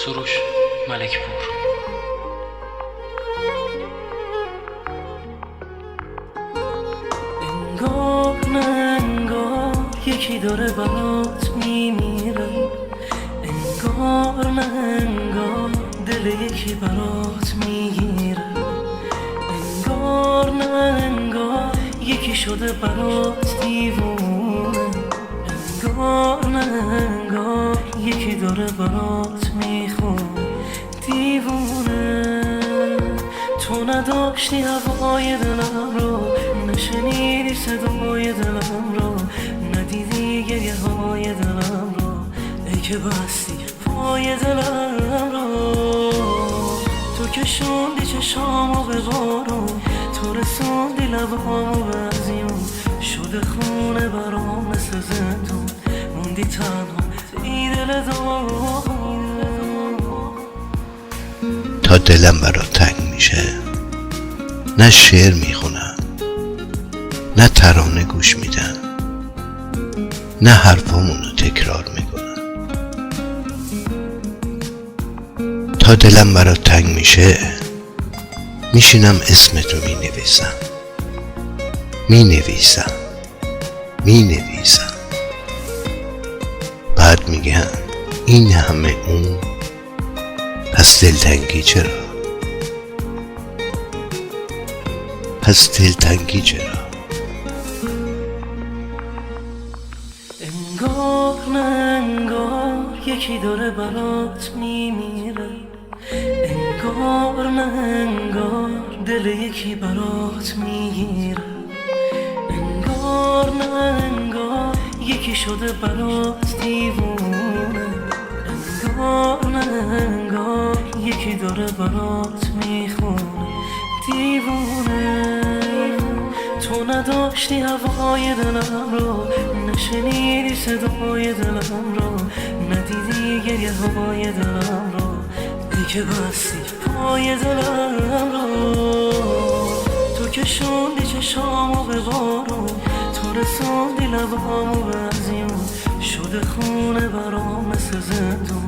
سروش ملکپور. انگار نه انگار یکی داره برات میمیره، انگار نه انگار دل یکی برات میگیره، انگار نه انگار یکی شده برات دیوونه، انگار نه انگار یکی داره برات میخونه دیوونه. تو نداشتی هوای دلم رو، نشنیدی صدای دلم رو، ندیدی گریه های دلم رو، ای که بستی پای دلم رو. تو کشوندی چشامو به بارون، تو رسوندی لبامو به ازیون، شده خونه برام مثل زندون، موندی تنها ای دل دارم. تا دلم برات تنگ میشه نه شعر میخونم، نه ترانه گوش میدم، نه حرفامونو تکرار میکنم. تا دلم برات تنگ میشه میشینم اسمتو مینویسم. بعد میگم این همه اون، پس دلتنگی چرا؟ انگار نه انگار یکی داره برات میمیره، انگار نه انگار دل یکی برات میگیره، انگار نه انگار یکی شده برات دیوونه، انگار نه انگار یکی داره برات میخونه دیوونه. تو نداشتی هوای دلم رو، نشنیدی صدای دلم رو، ندیدی گریه های دلم رو، ای که بستی پای دلم رو. تو کشوندی چشامو به بارون، تو رسوندی لبامو به ازیون، شده خونه برام مثل زندون،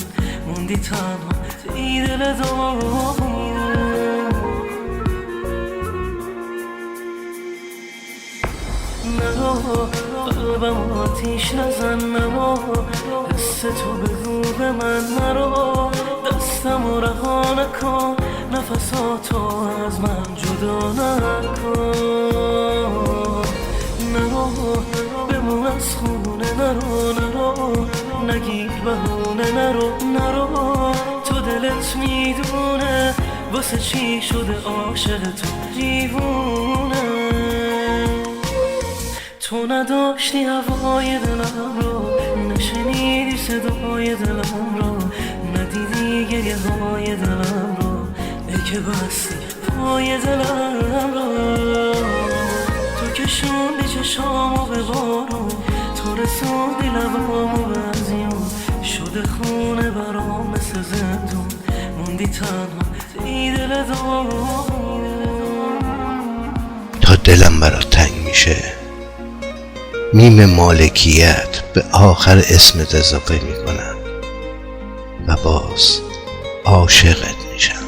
موندی تنها ای دل دارم. نرو قلبم آتیش نزن، نرو حس تو بگو به من، نرو دستم و رها نکن، نفساتو از من جدا نکن، نرو بمون از خونه، نرو نگیر بهونه، نرو تو دلت میدونه واسه چی شده عاشق تو دیوونه. تو نداشتی هوای دلم رو، نشنیدی صدای دلم رو، ندیدی گریه های دلم رو، ای که بستی پای دلم رو. تو کشوندی چشامو به بارون، تو رسوندی لبامو به ازیون، شده خونه برام مثل زندون، موندی تنها ای دل دارم. تا دلم برات تنگ میشه میم مالکیت به آخر اسمت اضافه میکنم و باز عاشقت میشم.